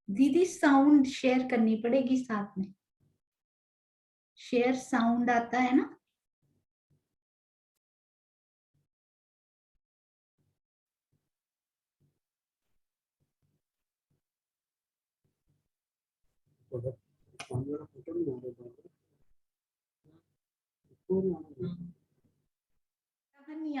दीदी साउंड शेयर करनी पड़ेगी साथ में, शेयर साउंड आता है ना।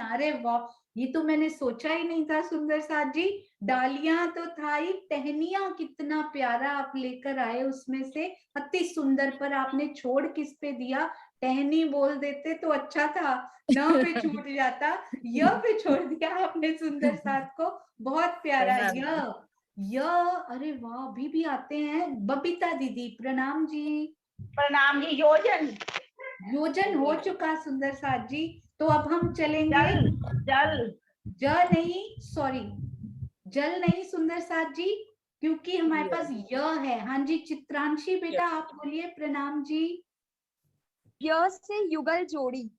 अरे वाह, ये तो मैंने सोचा ही नहीं था सुंदर साथ जी। डालियां तो था ही, टहनियां कितना प्यारा आप लेकर आए उसमें से, अति सुंदर। पर आपने छोड़ किस पे दिया? टहनी बोल देते तो अच्छा था, न पे छूट जाता, य पे छोड़ दिया आपने सुंदर साथ को। बहुत प्यारा य। अरे वाह, अभी भी आते हैं। बबीता दीदी प्रणाम जी। प्रणाम जी। योजन योजन हो चुका सुंदर साथ जी। तो अब हम चलेंगे जल नहीं, सॉरी जल नहीं सुंदर साथ जी, क्योंकि हमारे पास य है। हाँ जी, चित्रांशी बेटा आप बोलिए। प्रणाम जी। य से युगल जोड़ी।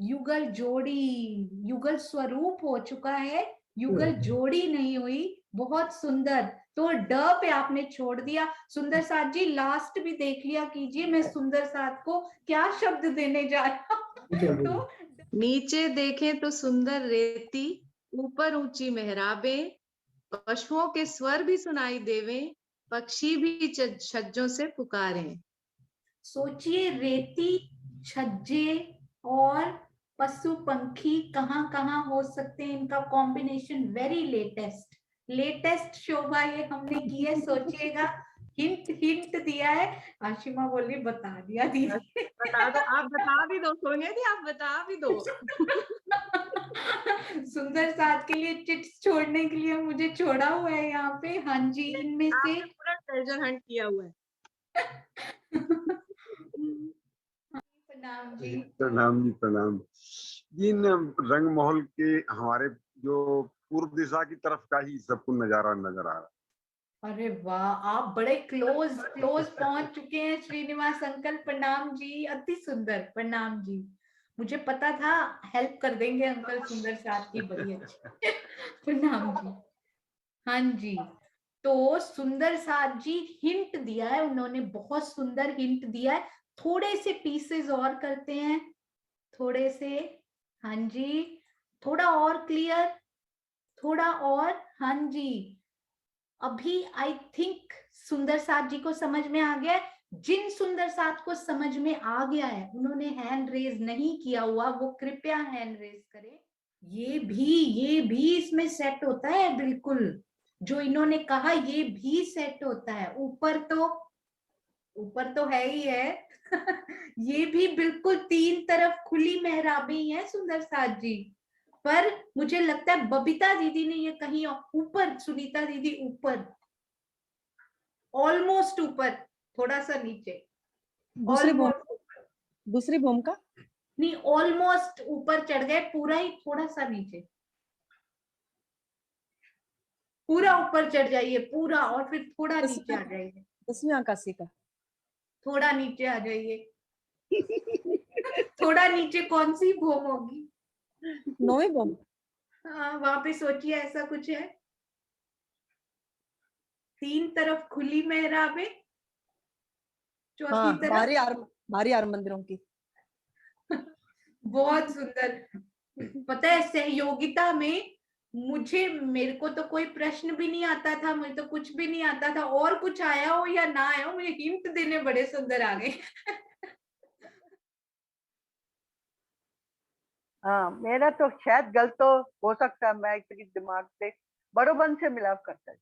युगल जोड़ी, युगल स्वरूप हो चुका है, युगल जोड़ी नहीं हुई। बहुत सुंदर। तो ड पे आपने छोड़ दिया सुंदर साथ जी। लास्ट भी देख लिया कीजिए, मैं सुंदर साथ को क्या शब्द देने जा रहा हूँ। तो नीचे देखें तो सुंदर रेती, ऊपर ऊंची मेहराबें, पशुओं के स्वर भी सुनाई देवें, पक्षी भी छज्जों से पुकारें। सोचिए, रेती, छज्जे और पशु पंखी कहाँ कहाँ हो सकते हैं, इनका कॉम्बिनेशन वेरी लेटेस्ट शोभा ये हमने की है। सोचिएगा, हिंट दिया है। आशिमा बोली बता दिया दीदी। बता दो, आप बता भी दो सोनिया जी, आप बता भी दो। सुंदर साथ के लिए चिट्स छोड़ने के लिए मुझे छोड़ा हुआ है यहाँ पे। हाँ जी, इनमें से पूरा ट्रेजर हंट किया हुआ है। प्रणाम जी। प्रणाम जी, प्रणाम। इन रंग महल के हमारे जो पूर्व दिशा की तरफ का ही सबको नजारा नजर आ रहा है। अरे वाह, आप बड़े क्लोज पहुंच चुके हैं श्रीनिवास अंकल। प्रणाम जी, अति सुंदर। प्रणाम जी, मुझे पता था हेल्प कर देंगे अंकल सुंदर साथ की, बड़ी अच्छी। प्रणाम जी। हाँ जी, तो सुंदर साथ जी हिंट दिया है उन्होंने, बहुत सुंदर हिंट दिया है। थोड़े से पीसेस और करते हैं, थोड़े से। हाँ जी, थोड़ा और क्लियर, थोड़ा और। हाँ जी, अभी आई थिंक सुंदर साथ जी को समझ में आ गया है। जिन सुंदर साथ को समझ में आ गया है, उन्होंने हैंड रेज नहीं किया हुआ, वो कृपया हैंड रेज करें। ये भी इसमें सेट होता है बिल्कुल, जो इन्होंने कहा ये भी सेट होता है। ऊपर तो है ही है। ये भी बिल्कुल 3 तरफ खुली मेहराबें ही है सुंदर साथ जी। पर मुझे लगता है बबीता दीदी ने ये कहीं ऊपर, सुनीता दीदी ऊपर, ऑलमोस्ट ऊपर, थोड़ा सा नीचे। दूसरी भूमिका नहीं, ऑलमोस्ट ऊपर चढ़ गए, पूरा ही थोड़ा सा नीचे। पूरा ऊपर चढ़ जाइए पूरा, और फिर थोड़ा नीचे आ जाइए। 10वीं आकाशी का थोड़ा नीचे आ जाइए। थोड़ा नीचे कौन सी भूम होगी? 9वीं भूम। हाँ, वहां पे सोचिए ऐसा कुछ है। 3 तरफ खुली मेहराबे, चौथी हाँ, तरफ भारी आर मंदिरों की। बहुत सुंदर। पता है सहयोगिता में मेरे को तो कोई प्रश्न भी नहीं आता था, मुझे तो कुछ भी नहीं आता था, और कुछ आया हो या ना आया हो, मुझे हिंट देने बड़े सुंदर आ गए। हाँ, मेरा तो शायद गलत तो हो सकता है, मैं इतनी दिमाग से बड़ोबन से मिलाप करता है।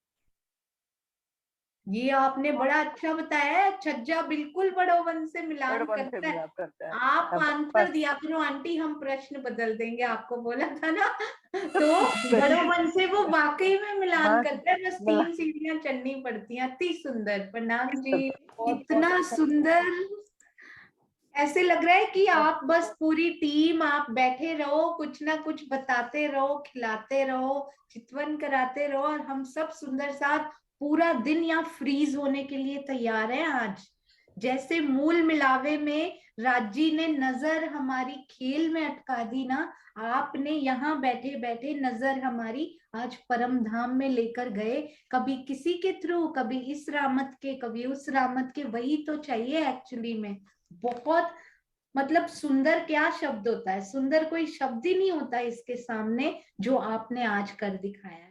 ये आपने बड़ा अच्छा बताया है, छज्जा बिल्कुल बड़ोबन से मिलान करता है। आप आंसर दिया करो आंटी, हम प्रश्न बदल देंगे, आपको बोला था ना। तो बड़ोबन से वो वाकई में मिलान करता है, बस 3 सीढ़ियां चढ़नी पड़ती हैं। अति सुंदर, प्रणाम जी। इतना सुंदर, ऐसे लग रहा है कि आप बस पूरी टीम आप बैठे रहो, कुछ ना कुछ बताते रहो, खिलाते रहो, चितवन कराते रहो, और हम सब सुंदर साथ पूरा दिन यहाँ फ्रीज होने के लिए तैयार हैं आज। जैसे मूल मिलावे में राजी ने नजर हमारी खेल में अटका दी ना, आपने यहाँ बैठे बैठे नजर हमारी आज परम धाम में लेकर गए। कभी किसी के थ्रू, कभी इस रामत के, कभी उस रामत के, वही तो चाहिए एक्चुअली में। बहुत मतलब सुंदर क्या शब्द होता है, सुंदर कोई शब्द ही नहीं होता इसके सामने जो आपने आज कर दिखाया है।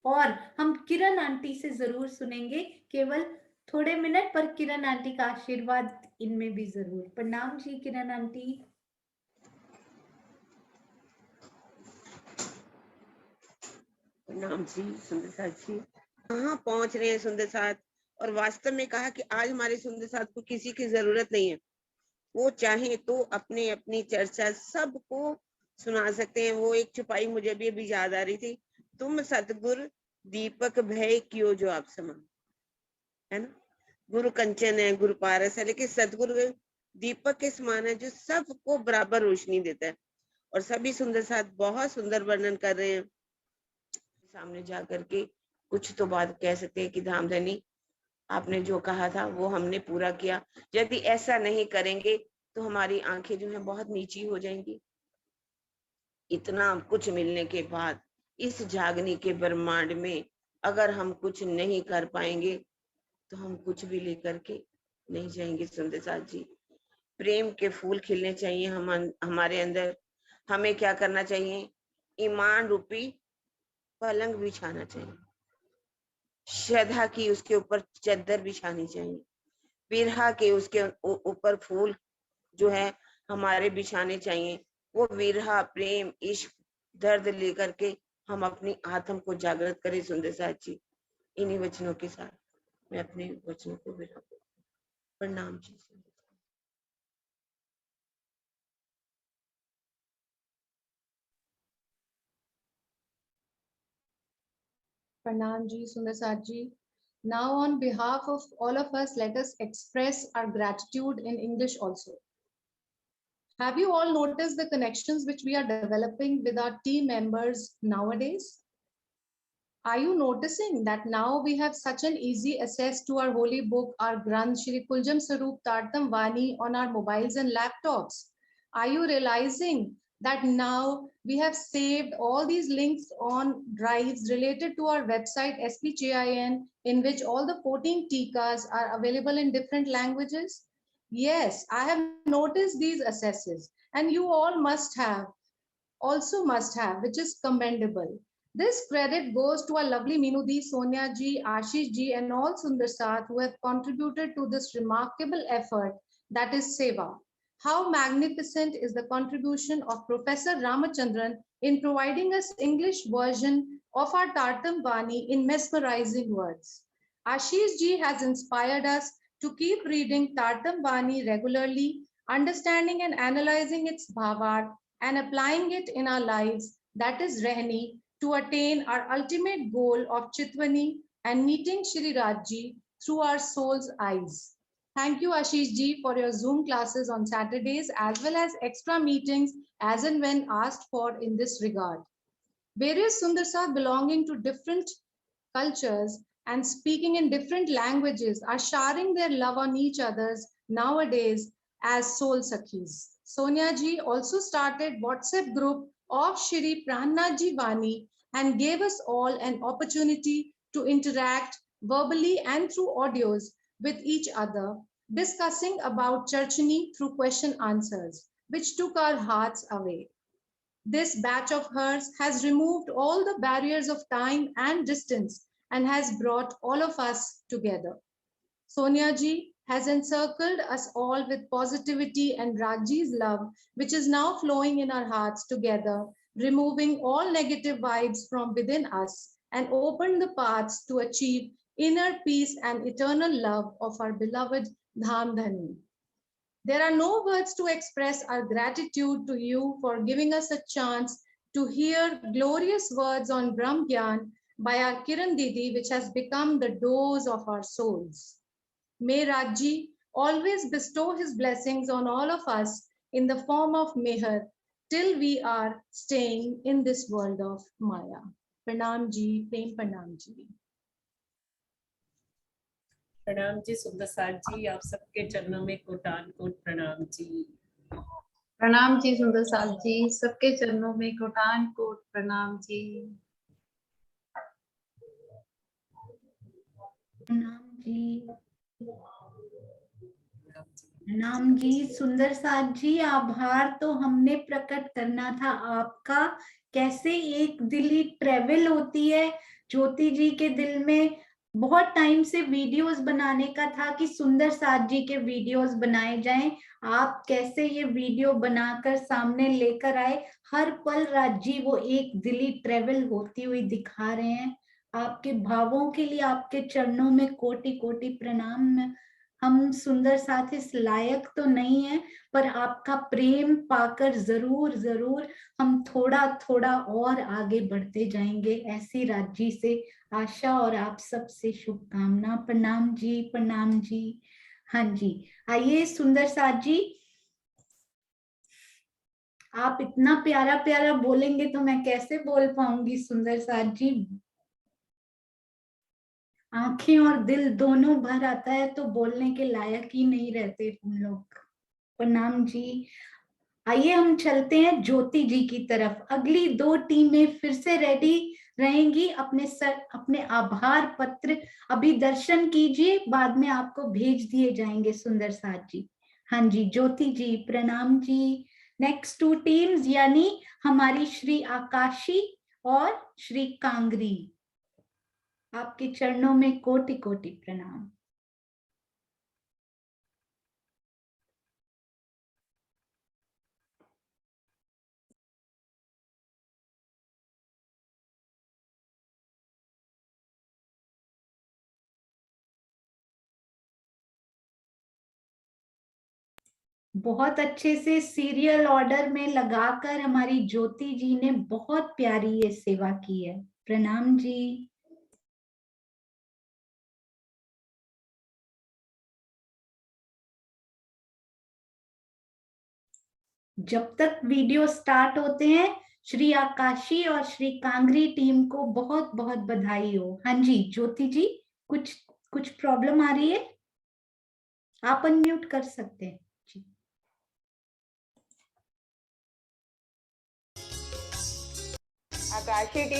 और हम किरण आंटी से जरूर सुनेंगे, केवल थोड़े मिनट पर किरण आंटी का आशीर्वाद इनमें भी जरूर। प्रणाम जी किरण आंटी। प्रणाम जी सुंदर साथ जी। कहाँ पहुंच रहे हैं सुंदर साथ, और वास्तव में कहा कि आज हमारे सुंदर साथ को किसी की जरूरत नहीं है। वो चाहे तो अपने अपनी चर्चा सबको सुना सकते हैं। वो एक छुपाई मुझे भी अभी याद आ रही थी, तुम सतगुरु दीपक भय क्यों जो आप समान, है ना। गुरु कंचन है, गुरु पारस है, लेकिन सतगुरु दीपक के समान है जो सबको बराबर रोशनी देता है। और सभी सुंदर साथ बहुत सुंदर वर्णन कर रहे हैं। सामने जा करके कुछ तो बात कह सकते हैं कि धामधनी आपने जो कहा था वो हमने पूरा किया। यदि ऐसा नहीं करेंगे तो हमारी आंखें जो है बहुत नीची हो जाएंगी। इतना कुछ मिलने के बाद इस जागने के ब्रह्मांड में अगर हम कुछ नहीं कर पाएंगे तो हम कुछ भी लेकर के नहीं जाएंगे। सुंदर साथ जी, प्रेम के फूल खिलने चाहिए हमारे अंदर। हमें क्या करना चाहिए? ईमान रूपी पलंग बिछाना चाहिए, श्रद्धा की उसके ऊपर चद्दर बिछानी चाहिए, विरहा के उसके ऊपर फूल जो है हमारे बिछाने चाहिए। वो विरहा, प्रेम, इश्क, दर्द लेकर के हम अपनी आत्म को जागृत करें। सुंदर साथ जी, इन्हीं वचनों के साथ मैं अपने वचनों को विराम देती हूँ। प्रणाम जी। Pranam ji, Sundar Sat ji. Now on behalf of all of us, let us express our gratitude in English also. Have you all noticed the connections which we are developing with our team members nowadays? Are you noticing that now we have such an easy access to our holy book, our Granth Shri Kuljam Sarup Tartam Vani on our mobiles and laptops? Are you realizing that now we have saved all these links on drives related to our website SPJIN, in which all the 14 tikas are available in different languages? Yes, I have noticed these accesses, and you all must have, which is commendable. This credit goes to our lovely Minudi, Sonia ji, Ashish ji, and all Sundar Saath who have contributed to this remarkable effort, that is Seva. How magnificent is the contribution of Professor Ramachandran in providing us English version of our Tartam Vani in mesmerizing words. Ashish ji has inspired us to keep reading Tartam Vani regularly, understanding and analyzing its bhavar and applying it in our lives, that is Rehni, to attain our ultimate goal of Chitvani and meeting Shri Rajji through our soul's eyes. Thank you, Ashish ji, for your Zoom classes on Saturdays, as well as extra meetings as and when asked for in this regard. Various Sundar Saath belonging to different cultures and speaking in different languages are showering their love on each other's nowadays as soul sakhis. Sonia ji also started WhatsApp group of Shri Prannath Ji Vani and gave us all an opportunity to interact verbally and through audios with each other, discussing about Charchani through question answers, which took our hearts away. This batch of hers has removed all the barriers of time and distance and has brought all of us together. Sonia ji has encircled us all with positivity and Raji's love, which is now flowing in our hearts together, removing all negative vibes from within us and opened the paths to achieve inner peace and eternal love of our beloved Dham Dhani. There are no words to express our gratitude to you for giving us a chance to hear glorious words on Brahm Gyan by our Kiran Didi, which has become the doors of our souls. May Raji always bestow his blessings on all of us in the form of Meher till we are staying in this world of Maya. Pranam ji, Prem Pranam ji. प्रणाम जी सुंदर साथ जी, आप सबके चरणों में कोटान coat प्रणाम जी। प्रणाम जी सुंदर साथ जी, सबके चरणों में कोटान कोट प्रणाम जी। प्रणाम जी। प्रणाम जी सुंदर साथ जी, आभार तो हमने प्रकट करना था आपका। कैसे एक दिली ट्रेवल होती है ज्योति जी के दिल में। बहुत टाइम से वीडियोस बनाने का था कि सुंदर साथ जी के वीडियोस बनाए जाएं। आप कैसे ये वीडियो बनाकर सामने लेकर आए। हर पल राजी वो एक दिली ट्रेवल होती हुई दिखा रहे हैं। आपके भावों के लिए आपके चरणों में कोटि कोटि प्रणाम। हम सुंदर साथ इस लायक तो नहीं है, पर आपका प्रेम पाकर जरूर जरूर हम थोड़ा थोड़ा और आगे बढ़ते जाएंगे, ऐसी राजी से आशा और आप सबसे शुभकामना। प्रणाम जी, प्रणाम जी। हाँ जी, आइए सुंदर साथ जी, आप इतना प्यारा प्यारा बोलेंगे तो मैं कैसे बोल पाऊंगी सुंदर साथ जी। आंखें और दिल दोनों भर आता है तो बोलने के लायक ही नहीं रहते हम लोग। प्रणाम जी। आइए हम चलते हैं ज्योति जी की तरफ। अगली दो टीमें फिर से रेडी रहेंगी। अपने आभार पत्र अभी दर्शन कीजिए, बाद में आपको भेज दिए जाएंगे सुंदर साथ जी। हाँ जी ज्योति जी, प्रणाम जी। नेक्स्ट टू टीम्स यानी हमारी श्री आकाशी और श्री कांगरी, आपके चरणों में कोटि कोटि प्रणाम। बहुत अच्छे से सीरियल ऑर्डर में लगाकर हमारी ज्योति जी ने बहुत प्यारी ये सेवा की है। प्रणाम जी। जब तक वीडियो स्टार्ट होते हैं, श्री आकाशी और श्री कांगरी टीम को बहुत बहुत बधाई हो। हाँ जी ज्योति जी, कुछ प्रॉब्लम आ रही है, आप अनम्यूट कर सकते हैं जी। आकाशी टीम